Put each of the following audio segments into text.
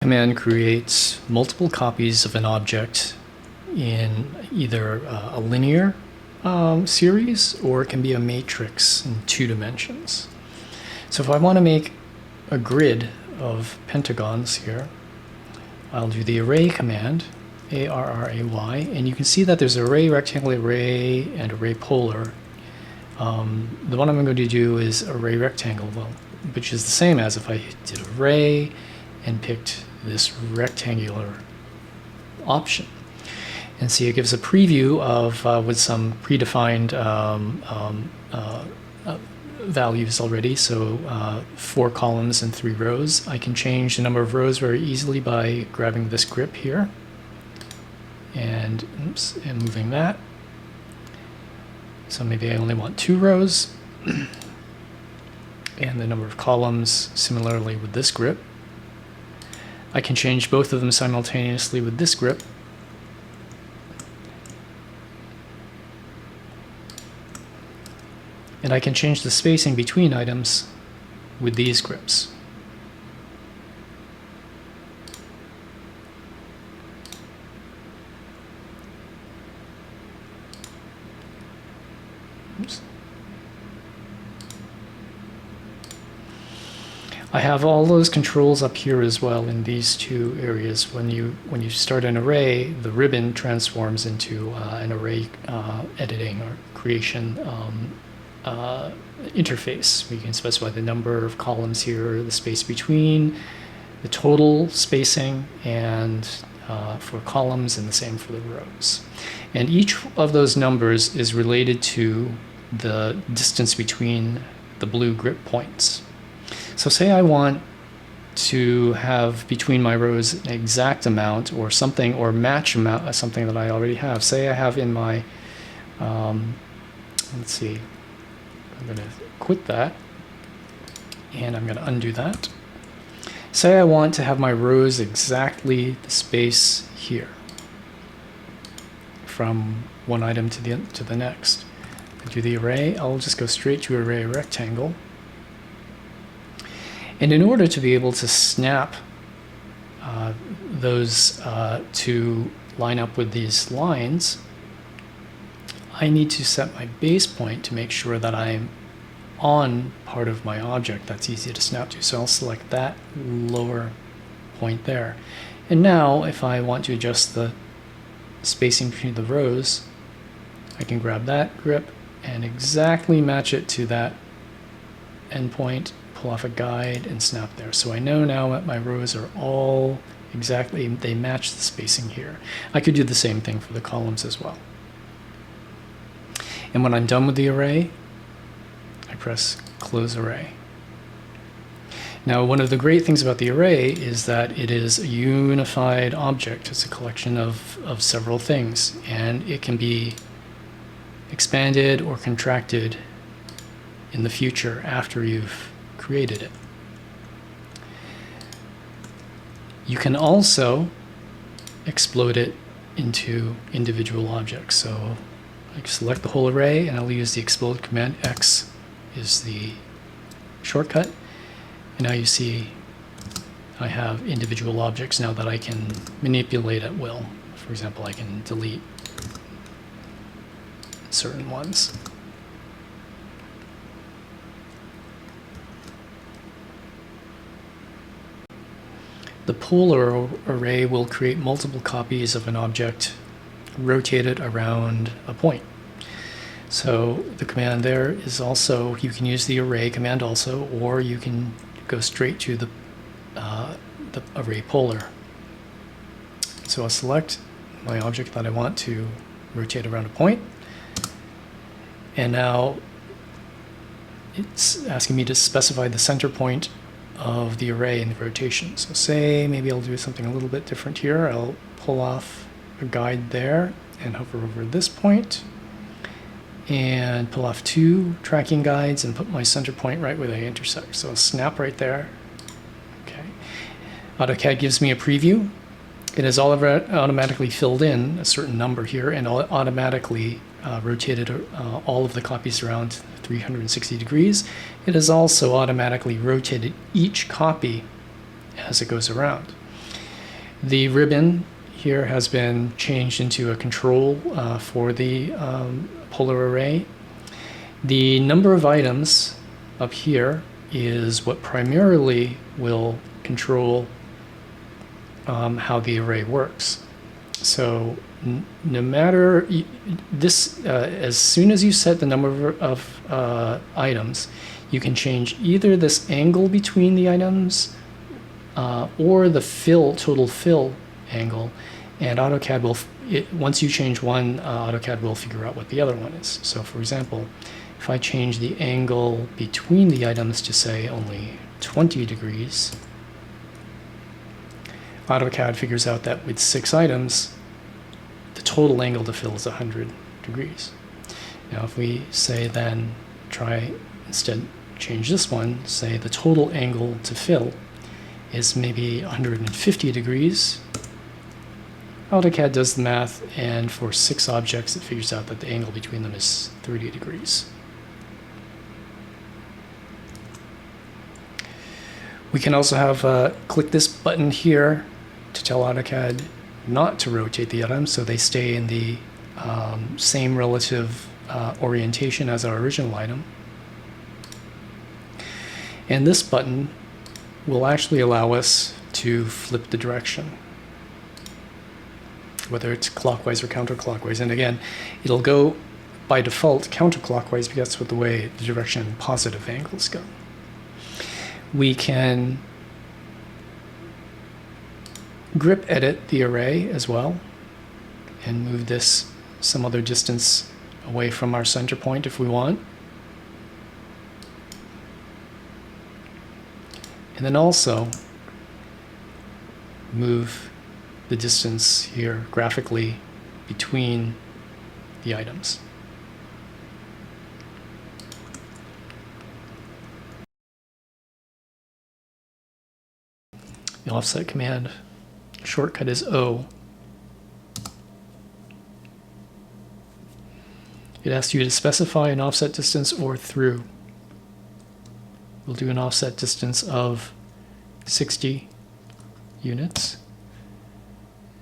command creates multiple copies of an object in either a linear series, or it can be a matrix in 2 dimensions. So if I want to make a grid of pentagons here, I'll do the array command, A-R-R-A-Y, and you can see that there's array, rectangle, array, and array polar. The one I'm going to do is array rectangle, which is the same as if I did array and picked this rectangular option. And see, it gives a preview of with some predefined values already. So 4 columns and 3 rows. I can change the number of rows very easily by grabbing this grip here and moving that. So maybe I only want 2 rows. And the number of columns similarly with this grip. I can change both of them simultaneously with this grip. And I can change the spacing between items with these grips. Oops. I have all those controls up here as well in these 2 areas. When you start an array, the ribbon transforms into an array editing or creation interface. We can specify the number of columns here, the space between, the total spacing, and for columns, and the same for the rows. And each of those numbers is related to the distance between the blue grip points. So say I want to have between my rows an exact amount or something, or match amount something that I already have. Say I have in my, let's see, I'm going to quit that, and I'm going to undo that. Say I want to have my rows exactly the space here from one item to the next. I do the array. I'll just go straight to array rectangle. And in order to be able to snap those to line up with these lines, I need to set my base point to make sure that I'm on part of my object that's easy to snap to. So I'll select that lower point there. And now if I want to adjust the spacing between the rows, I can grab that grip and exactly match it to that endpoint, pull off a guide, and snap there. So I know now that my rows are all exactly, they match the spacing here. I could do the same thing for the columns as well. And when I'm done with the array, I press close array. Now, one of the great things about the array is that it is a unified object. It's a collection of several things, and it can be expanded or contracted in the future after you've created it. You can also explode it into individual objects. So I select the whole array, and I'll use the explode command. X is the shortcut. And now you see I have individual objects now that I can manipulate at will. For example, I can delete certain ones. The polar array will create multiple copies of an object rotated around a point. So the command there is also, you can use the array command also, or you can go straight to the array polar. So I'll select my object that I want to rotate around a point, and now it's asking me to specify the center point of the array in the rotation. So say maybe I'll do something a little bit different here. I'll pull off a guide there and hover over this point and pull off 2 tracking guides and put my center point right where they intersect. So I'll snap right there. Okay. AutoCAD gives me a preview. It has automatically filled in a certain number here and automatically rotated all of the copies around 360 degrees. It has also automatically rotated each copy as it goes around. The ribbon here has been changed into a control for the polar array. The number of items up here is what primarily will control how the array works. So no matter this, as soon as you set the number of items, you can change either this angle between the items or the total fill angle, and AutoCAD will, once you change one, AutoCAD will figure out what the other one is. So for example, if I change the angle between the items to say only 20 degrees, AutoCAD figures out that with 6 items, the total angle to fill is 100 degrees. Now if we say then instead change this one, say the total angle to fill is maybe 150 degrees, AutoCAD does the math, and for 6 objects it figures out that the angle between them is 30 degrees. We can also have click this button here to tell AutoCAD not to rotate the items so they stay in the same relative orientation as our original item. And this button will actually allow us to flip the direction, whether it's clockwise or counterclockwise. And again, it'll go by default counterclockwise because that's what the way the direction positive angles go. We can grip edit the array as well and move this some other distance away from our center point if we want. And then also move the distance here graphically between the items. The offset command shortcut is O. It asks you to specify an offset distance or through. We'll do an offset distance of 60 units.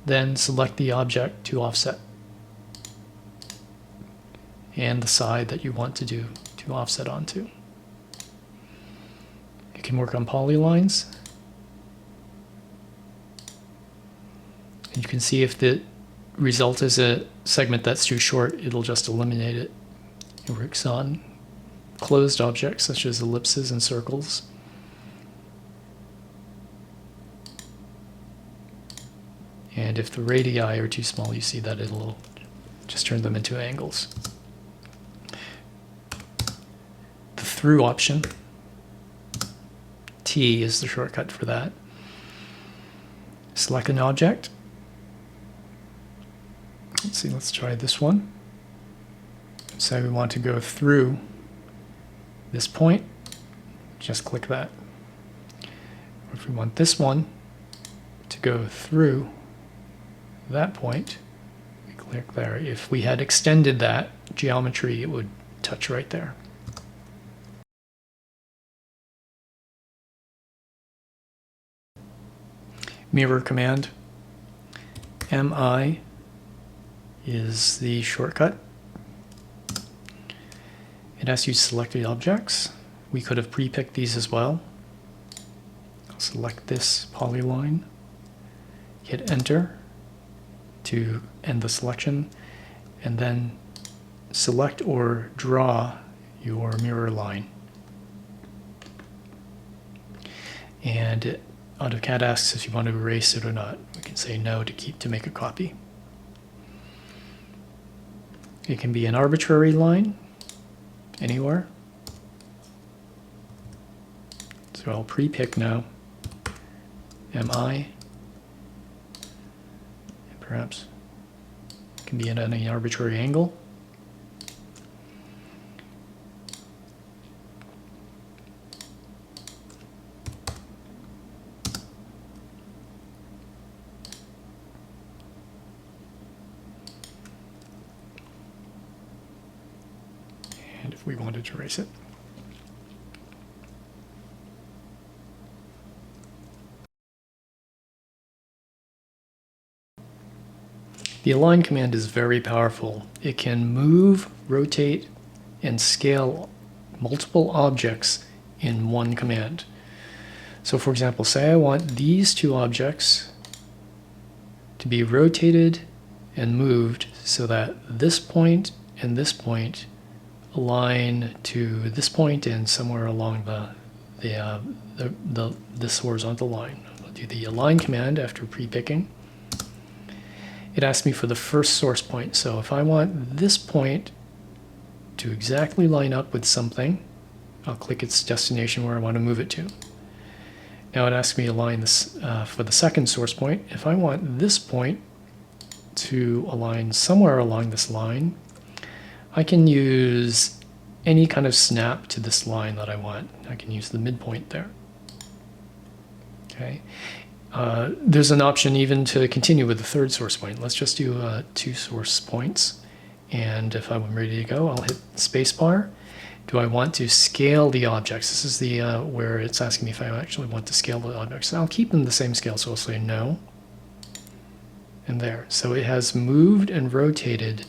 Then select the object to offset and the side that you want to offset onto. You can work on polylines. And you can see if the result is a segment that's too short, it'll just eliminate it. It works on closed objects such as ellipses and circles. And if the radii are too small, you see that it'll just turn them into angles. The through option, T is the shortcut for that. Select an object. Let's see, let's try this one. Say we want to go through this point, just click that. Or if we want this one to go through that point, we click there. If we had extended that geometry, it would touch right there. Mirror command, MI is the shortcut. It asks you to select the objects. We could have pre-picked these as well. I'll select this polyline, hit enter to end the selection, and then select or draw your mirror line. And AutoCAD asks if you want to erase it or not. We can say no to make a copy. It can be an arbitrary line anywhere. So I'll pre-pick now, MI, and perhaps it can be at any arbitrary angle. And if we wanted to erase it. The align command is very powerful. It can move, rotate, and scale multiple objects in one command. So for example, say I want these two objects to be rotated and moved so that this point and this point align to this point and somewhere along this horizontal line. I'll do the align command after pre-picking. It asks me for the first source point. So if I want this point to exactly line up with something, I'll click its destination where I want to move it to. Now it asks me to align this for the second source point. If I want this point to align somewhere along this line, I can use any kind of snap to this line that I want. I can use the midpoint there. Okay. There's an option even to continue with the third source point. Let's just do 2 source points. And if I'm ready to go, I'll hit spacebar. Do I want to scale the objects? This is the where it's asking me if I actually want to scale the objects. I'll keep them the same scale, so I'll say no. And there. So it has moved and rotated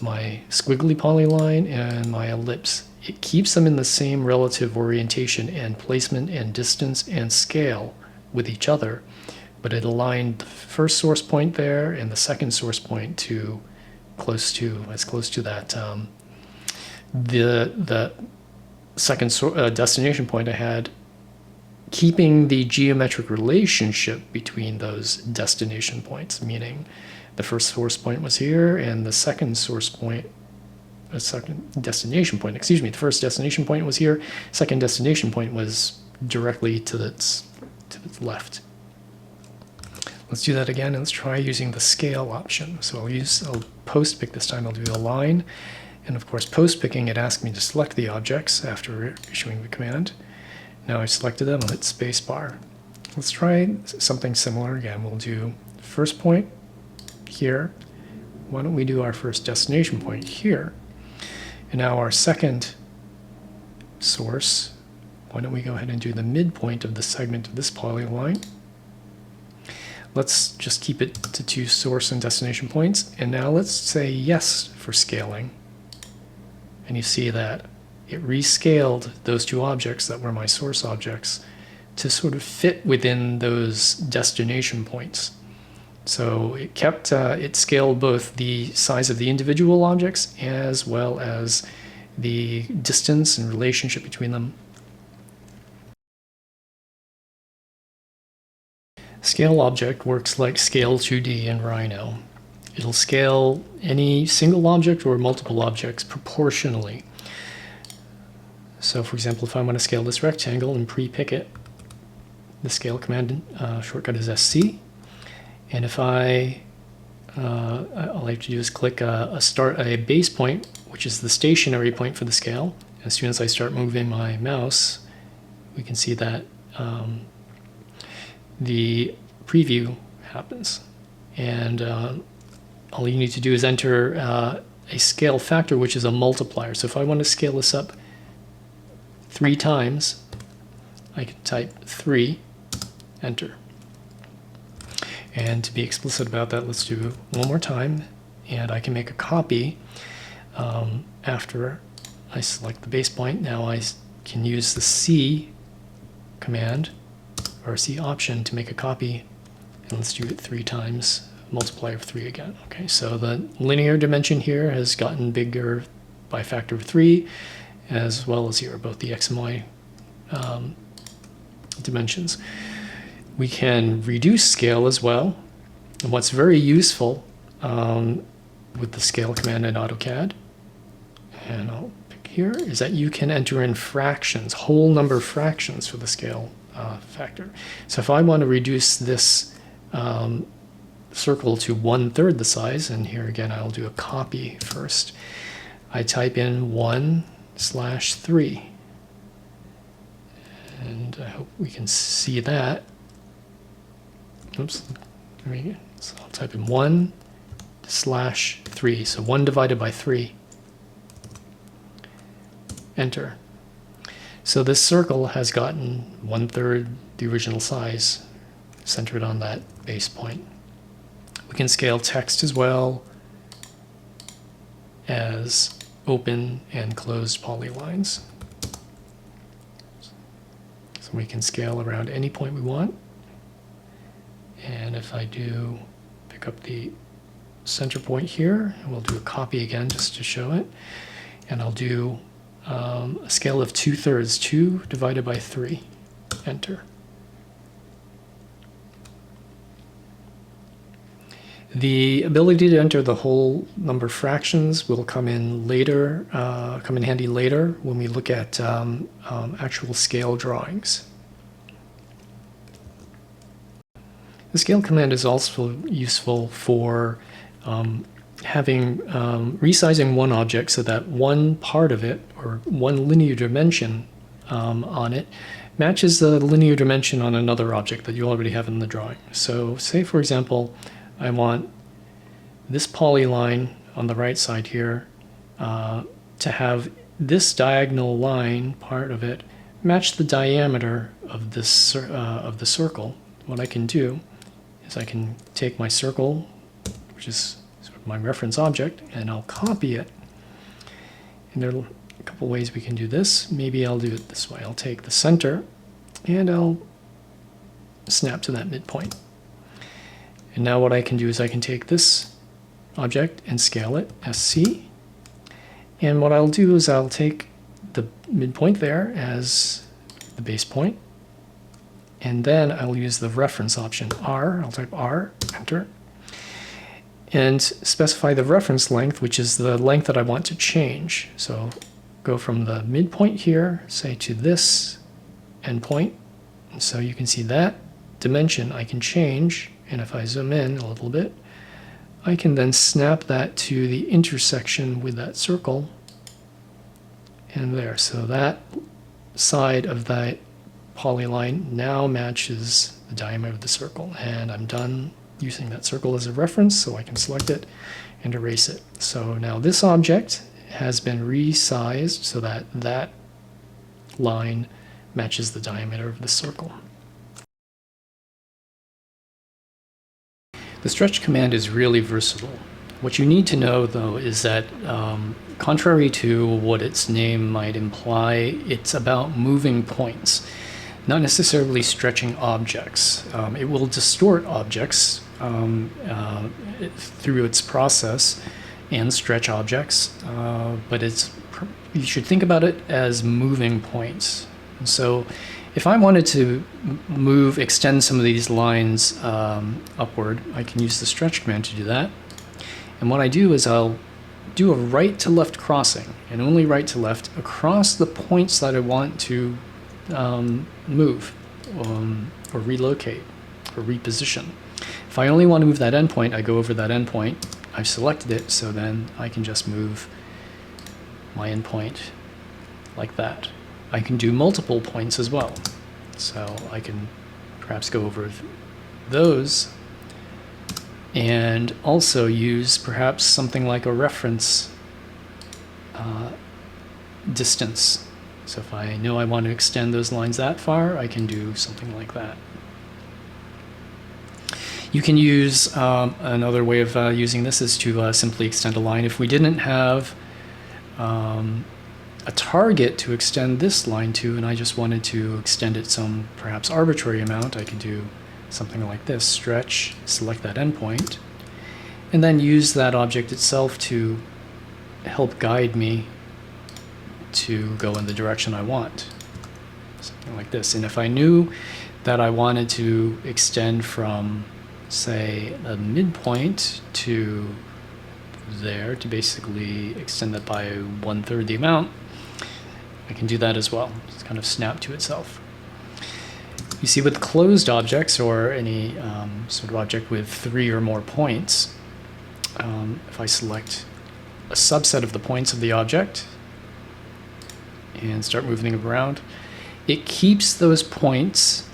my squiggly polyline and my ellipse. It keeps them in the same relative orientation and placement and distance and scale with each other, but it aligned the first source point there and the second source point to as close to that the second destination point I had, keeping the geometric relationship between those destination points, meaning the first source point was here and the second source point, the second destination point, excuse me, the first destination point was here, second destination point was directly to its left. Let's do that again, and let's try using the scale option. So I'll post pick this time. I'll do align, and of course post picking, it asked me to select the objects after issuing the command. Now I've selected them. I'll hit spacebar. Let's try something similar again. We'll do first point here. Why don't we do our first destination point here? And now our second source. Why don't we go ahead and do the midpoint of the segment of this polyline? Let's just keep it to 2 source and destination points. And now let's say yes for scaling. And you see that it rescaled those 2 objects that were my source objects to sort of fit within those destination points. So it kept, it scaled both the size of the individual objects as well as the distance and relationship between them. Scale object works like Scale 2D in Rhino. It'll scale any single object or multiple objects proportionally. So for example, if I want to scale this rectangle and pre-pick it, the scale command shortcut is SC. And if all I have to do is click a base point, which is the stationary point for the scale. As soon as I start moving my mouse, we can see that the preview happens. And all you need to do is enter a scale factor, which is a multiplier. So if I want to scale this up 3 times, I can type 3, enter. And to be explicit about that, let's do it one more time. And I can make a copy after I select the base point. Now I can use the C command or C option to make a copy. And let's do it 3 times, multiplier of 3 again. Okay, so the linear dimension here has gotten bigger by a factor of 3, as well as here, both the X and Y dimensions. We can reduce scale as well. And what's very useful with the scale command in AutoCAD, and I'll pick here, is that you can enter in fractions, whole number fractions for the scale factor. So if I want to reduce this circle to 1/3 the size, and here again I'll do a copy first, I type in 1/3. And I hope we can see that. Oops, there we go. So I'll type in 1/3, so 1 divided by 3. Enter. So this circle has gotten 1/3 the original size, centered on that base point. We can scale text as well as open and closed polylines. So we can scale around any point we want. And if I do pick up the center point here, and we'll do a copy again just to show it, and I'll do a scale of 2/3, 2 divided by 3, enter. The ability to enter the whole number fractions will come in later, come in handy later when we look at actual scale drawings. The scale command is also useful for resizing one object so that one part of it, or one linear dimension on it, matches the linear dimension on another object that you already have in the drawing. So say, for example, I want this polyline on the right side here to have this diagonal line part of it match the diameter of this of the circle. What I can do is I can take my circle, which is sort of my reference object, and I'll copy it. And there are a couple ways we can do this. Maybe I'll do it this way. I'll take the center and I'll snap to that midpoint. And now what I can do is I can take this object and scale it, SC. And what I'll do is I'll take the midpoint there as the base point. And then I'll use the reference option, R. I'll type R, enter. And specify the reference length, which is the length that I want to change. So go from the midpoint here, say, to this endpoint. And so you can see that dimension I can change. And if I zoom in a little bit, I can then snap that to the intersection with that circle. And there, so that side of that polyline now matches the diameter of the circle. And I'm done using that circle as a reference, so I can select it and erase it. So now this object has been resized so that that line matches the diameter of the circle. The stretch command is really versatile. What you need to know, though, is that contrary to what its name might imply, it's about moving points, not necessarily stretching objects. It will distort objects through its process and stretch objects, but you should think about it as moving points. So if I wanted to extend some of these lines upward, I can use the stretch command to do that. And what I do is I'll do a right to left crossing, and only right to left, across the points that I want to move or relocate or reposition. If I only want to move that endpoint, I go over that endpoint. I've selected it, so then I can just move my endpoint like that. I can do multiple points as well. So I can perhaps go over those and also use perhaps something like a reference distance. So if I know I want to extend those lines that far, I can do something like that. You can use another way of using this is to simply extend a line. If we didn't have a target to extend this line to, and I just wanted to extend it some perhaps arbitrary amount, I could do something like this, stretch, select that endpoint, and then use that object itself to help guide me to go in the direction I want. Something like this. And if I knew that I wanted to extend from, say, a midpoint to there, to basically extend that by 1/3 the amount, I can do that as well. Just kind of snap to itself. You see, with closed objects or any sort of object with 3 or more points, if I select a subset of the points of the object and start moving them around, it keeps those points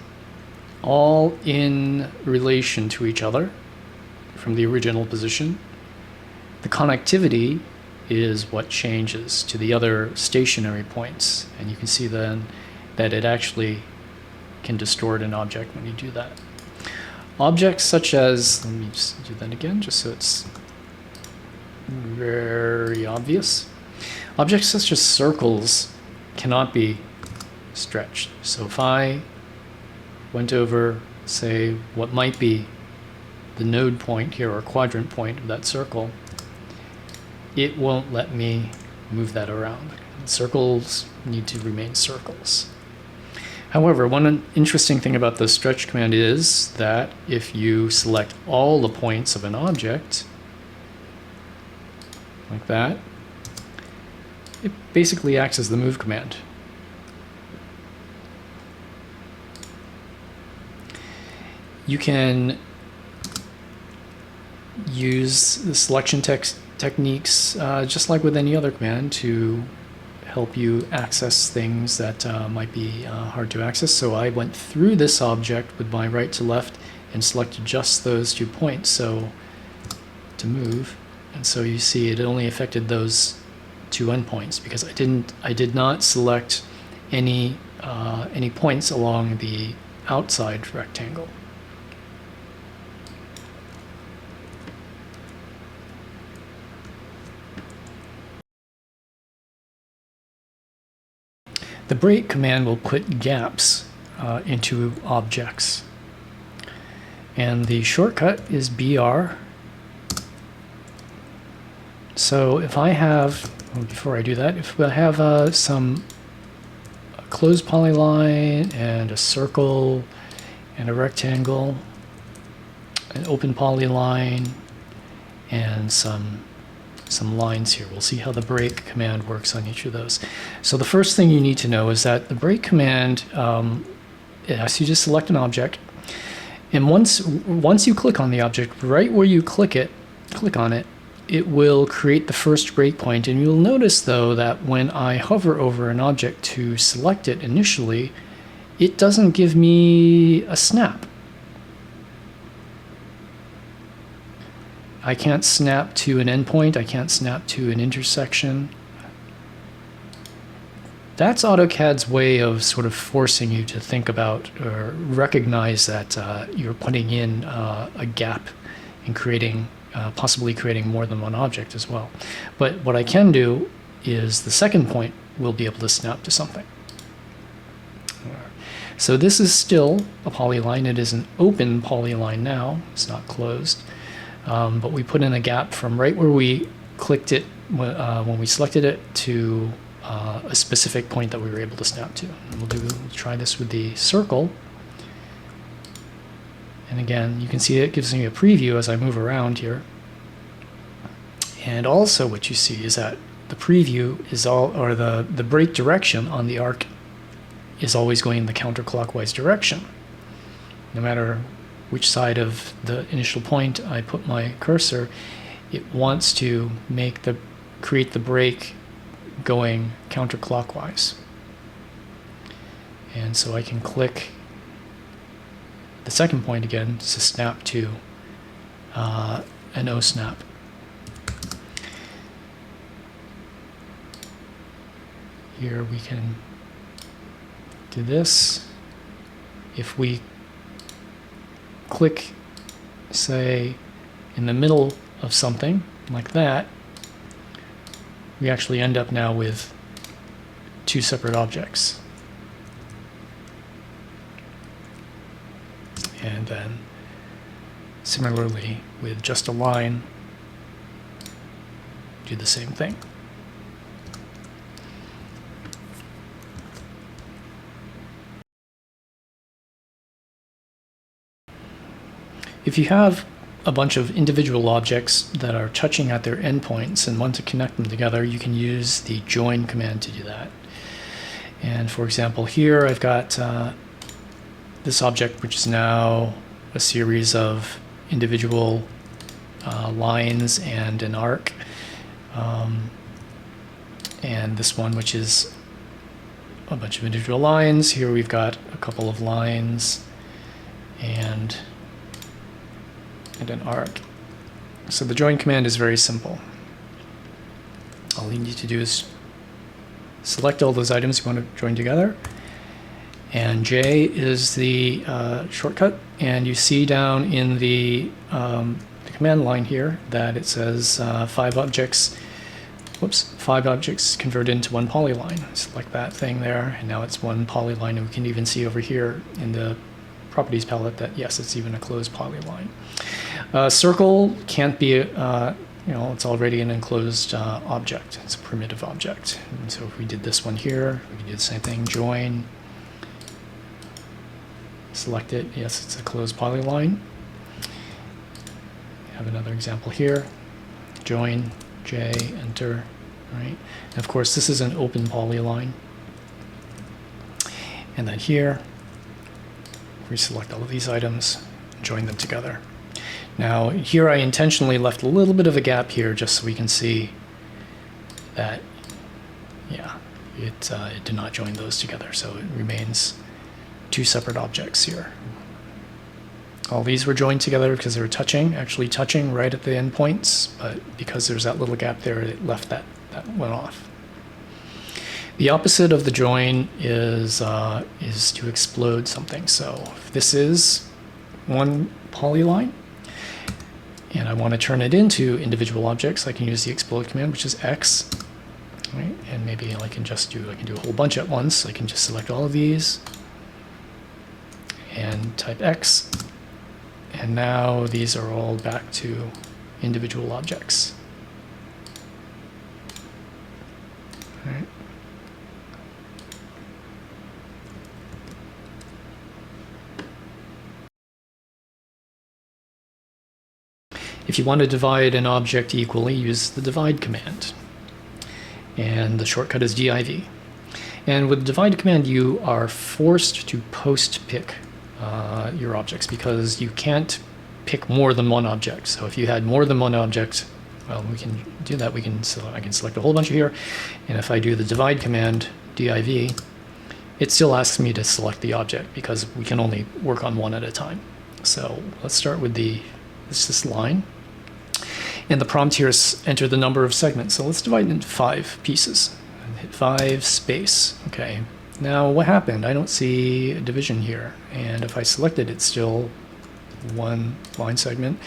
all in relation to each other from the original position. The connectivity is what changes to the other stationary points, and you can see then that it actually can distort an object when you do that. Objects such as, let me just do that again, just so it's very obvious. Objects such as circles cannot be stretched. So if I went over, say, what might be the node point here, or quadrant point of that circle, it won't let me move that around. Circles need to remain circles. However, one interesting thing about the stretch command is that if you select all the points of an object, like that, it basically acts as the move command. You can use the selection techniques just like with any other command to help you access things that might be hard to access. So I went through this object with my right to left and selected just those 2 points so to move, and so you see it only affected those 2 endpoints because I did not select any points along the outside rectangle. The break command will put gaps into objects. And the shortcut is BR. So if I have, before I do that, if I have some closed polyline and a circle and a rectangle, an open polyline, and some lines here. We'll see how the break command works on each of those. So the first thing you need to know is that the break command, it asks you to select an object, and once you click on the object, right where you click on it, it will create the first breakpoint. And you'll notice though that when I hover over an object to select it initially, it doesn't give me a snap. I can't snap to an endpoint, I can't snap to an intersection. That's AutoCAD's way of sort of forcing you to think about or recognize that you're putting in a gap and creating, possibly creating more than one object as well. But what I can do is the second point will be able to snap to something. So this is still a polyline. It is an open polyline now, it's not closed. But we put in a gap from right where we clicked it when we selected it to a specific point that we were able to snap to. And we'll try this with the circle. And again, you can see it gives me a preview as I move around here. And also what you see is that the preview is the break direction on the arc is always going in the counterclockwise direction. No matter which side of the initial point I put my cursor, it wants to create the break going counterclockwise. And so I can click the second point again to snap to an O snap. Here we can do this. If we click, say, in the middle of something like that, we actually end up now with 2 separate objects. And then similarly with just a line, do the same thing. If you have a bunch of individual objects that are touching at their endpoints and want to connect them together, you can use the join command to do that. And for example, here I've got this object, which is now a series of individual lines and an arc. And this one, which is a bunch of individual lines. Here we've got a couple of lines and an arc. So the join command is very simple. All you need to do is select all those items you want to join together And J is the shortcut. And you see down in the command line here that it says 5 objects converted into one polyline. Select that thing there, and now it's one polyline, and we can even see over here in the properties palette that yes, it's even a closed polyline. Circle can't be, it's already an enclosed object. It's a primitive object. And so if we did this one here, we can do the same thing, join, select it, yes, it's a closed polyline. Have another example here, join, J, enter, right? And of course, this is an open polyline. And then here, we select all of these items, join them together. Now, here I intentionally left a little bit of a gap here just so we can see that, yeah, it did not join those together. So it remains 2 separate objects here. All these were joined together because they were actually touching right at the endpoints, but because there's that little gap there, it left that one off. The opposite of the join is to explode something. So if this is one polyline, and I want to turn it into individual objects, I can use the explode command, which is X, right? And maybe I can do a whole bunch at once. I can just select all of these and type X. And now these are all back to individual objects. All right. If you want to divide an object equally, use the divide command. And the shortcut is div. And with the divide command, you are forced to post-pick your objects because you can't pick more than one object. So if you had more than one object, well, we can do that. I can select a whole bunch here, and if I do the divide command, div, it still asks me to select the object because we can only work on one at a time. So let's start with this line. And the prompt here is enter the number of segments. So let's divide it into 5 pieces. Hit 5 space. Okay. Now what happened? I don't see a division here. And if I select it, it's still one line segment.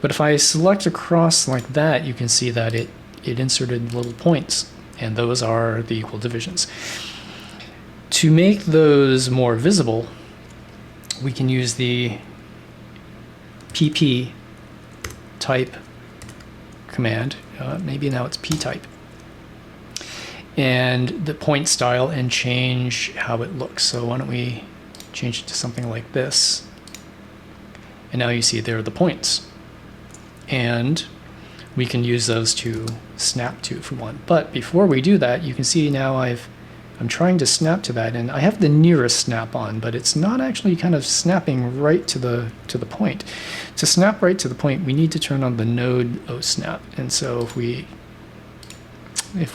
But if I select across like that, you can see that it inserted little points. And those are the equal divisions. To make those more visible, we can use the pp type command. Maybe now it's p-type. And the point style and change how it looks. So why don't we change it to something like this. And now you see there are the points. And we can use those to snap to if we want. But before we do that, you can see now I'm trying to snap to that, and I have the nearest snap on, but it's not actually kind of snapping right to the point. To snap right to the point, we need to turn on the node OSnap. And so if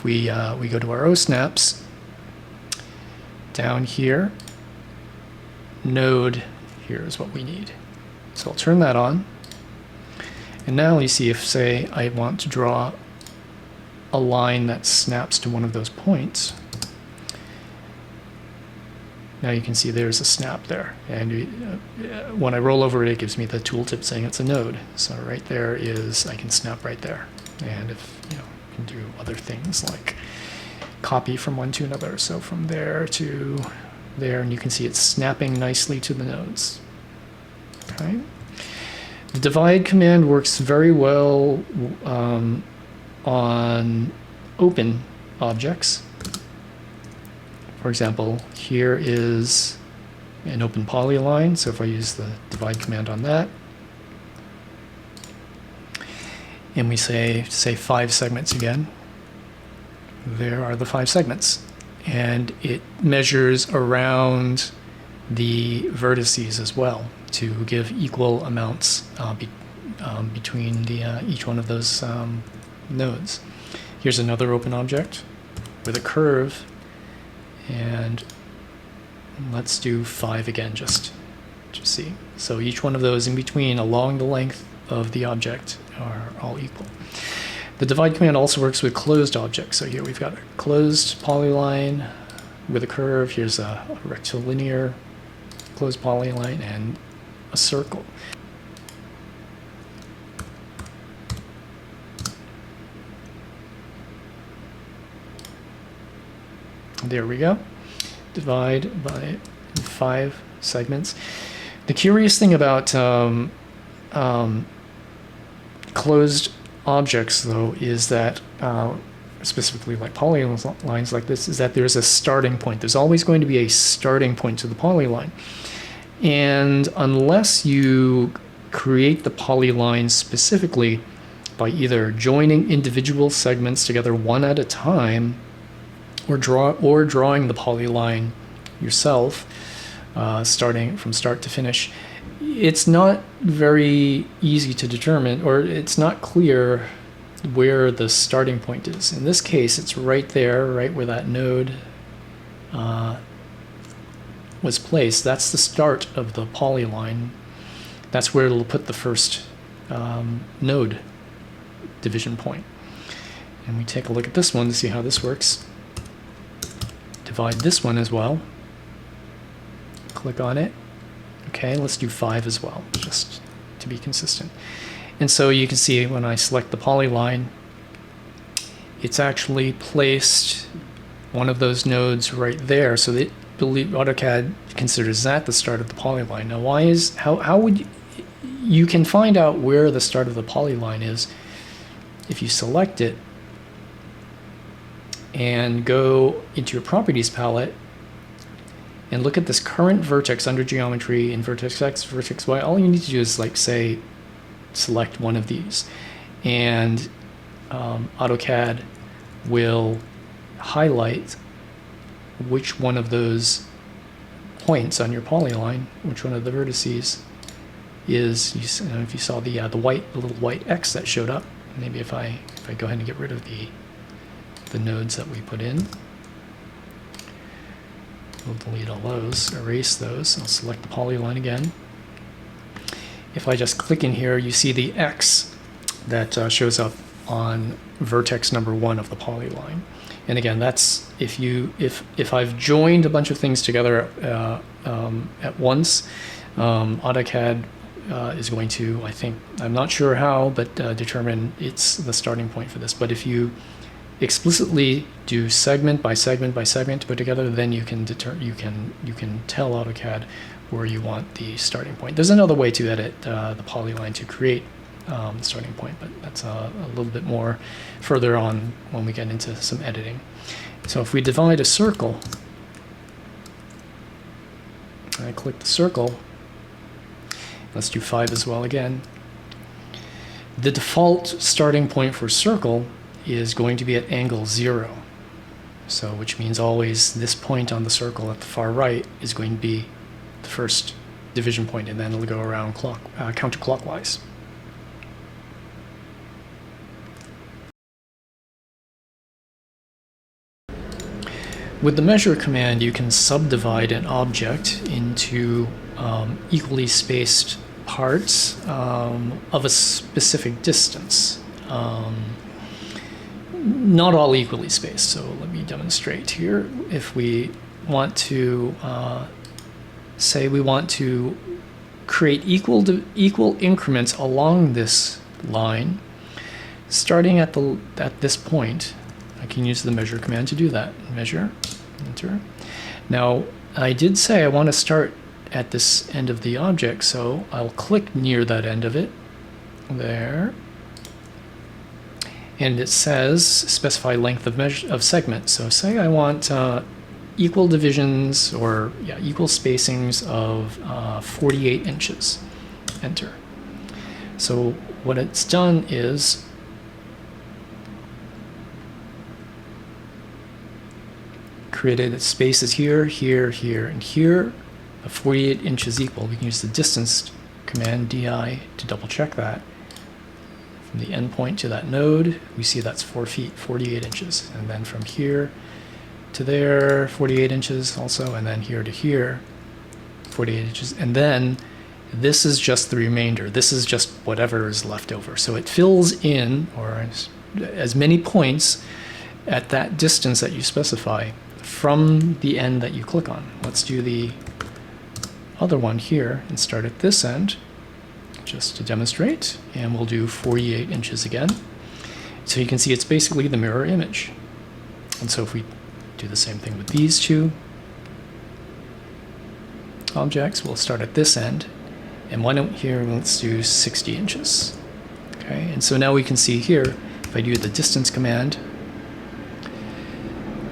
we go to our OSnaps, down here, node here is what we need. So I'll turn that on. And now you see if, say, I want to draw a line that snaps to one of those points, now you can see there's a snap there. And when I roll over it, it gives me the tooltip saying it's a node. So right there is, I can snap right there. And if, you can do other things like copy from one to another. So from there to there, and you can see it's snapping nicely to the nodes. Okay. The divide command works very well on open objects. For example, here is an open polyline, so if I use the divide command on that, and we say 5 segments again, there are the 5 segments. And it measures around the vertices as well to give equal amounts between each one of those nodes. Here's another open object with a curve, and let's do 5 again just to see. So each one of those in between along the length of the object are all equal. The divide command also works with closed objects. So here we've got a closed polyline, with a curve. Here's a rectilinear closed polyline and a circle. There we go. Divide by 5 segments. The curious thing about closed objects, though, is that specifically like polylines like this, is that there's a starting point. There's always going to be a starting point to the polyline. And unless you create the polyline specifically by either joining individual segments together one at a time, or drawing the polyline yourself, starting from start to finish, it's not very easy to determine, or it's not clear where the starting point is. In this case, it's right there, right where that node was placed. That's the start of the polyline. That's where it'll put the first node division point. And we take a look at this one to see how this works. Divide this one as well. Click on it. Okay, let's do 5 as well, just to be consistent. And so you can see when I select the polyline, it's actually placed one of those nodes right there. So that AutoCAD considers that the start of the polyline. Now, how would you can find out where the start of the polyline is if you select it and go into your properties palette and look at this current vertex under geometry in vertex X, vertex Y. All you need to do is select one of these, and AutoCAD will highlight which one of those points on your polyline, which one of the vertices is. If you saw the little white X that showed up, maybe if I go ahead and get rid of the nodes that we put in, we'll delete all those, erase those. I'll select the polyline again. If I just click in here, you see the X that shows up on vertex number 1 of the polyline. And again, that's if I've joined a bunch of things together at once, AutoCAD is going to, I'm not sure how, but determine it's the starting point for this. But if you explicitly do segment by segment by segment to put together, then you can tell AutoCAD where you want the starting point. There's another way to edit the polyline to create the starting point, but that's a little bit more further on when we get into some editing. So if we divide a circle, I click the circle, let's do 5 as well again. The default starting point for circle is going to be at angle 0. So which means always this point on the circle at the far right is going to be the first division point, and then it'll go around counterclockwise. With the measure command, you can subdivide an object into equally spaced parts of a specific distance. Not all equally spaced, so let me demonstrate here. If we want to say we want to create equal increments along this line, starting at this point, I can use the measure command to do that. Measure, enter. Now, I did say I want to start at this end of the object, so I'll click near that end of it, there, and it says specify length of segment. So say I want equal divisions, or equal spacings of 48 inches. Enter. So what it's done is created spaces here, here, here, and here of 48 inches equal. We can use the distance command, DI, to double check that. From the endpoint to that node, we see that's 4 feet, 48 inches. And then from here to there, 48 inches also, and then here to here, 48 inches. And then this is just the remainder. This is just whatever is left over. So it fills in, or as many points at that distance that you specify, from the end that you click on. Let's do the other one here and start at this end, just to demonstrate, and we'll do 48 inches again. So you can see it's basically the mirror image. And so if we do the same thing with these two objects, we'll start at this end, and why don't here, let's do 60 inches. Okay, and so now we can see here, if I do the distance command,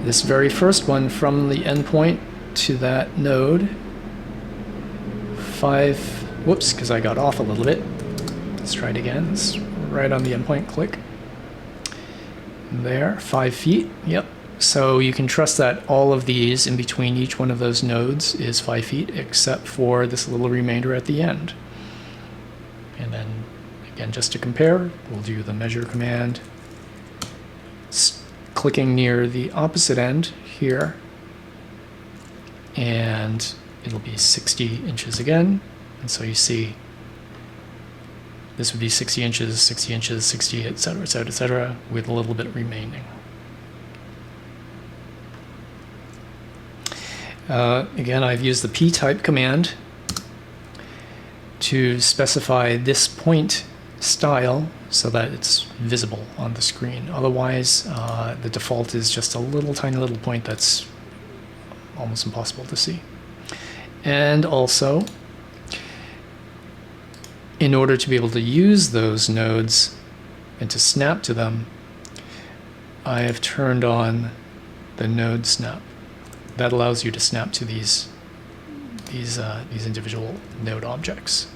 this very first one from the endpoint to that node, whoops, because I got off a little bit. Let's try it again. It's right on the endpoint, click. There, 5 feet, yep. So you can trust that all of these in between each one of those nodes is 5 feet, except for this little remainder at the end. And then, again, just to compare, we'll do the measure command, clicking near the opposite end here, and it'll be 60 inches again. And so you see this would be 60 inches, 60 inches, 60, etc., etc., etc., with a little bit remaining. Again, I've used the p-type command to specify this point style so that it's visible on the screen. Otherwise, the default is just a little tiny little point that's almost impossible to see. And also, in order to be able to use those nodes and to snap to them, I have turned on the node snap. That allows you to snap to these individual node objects.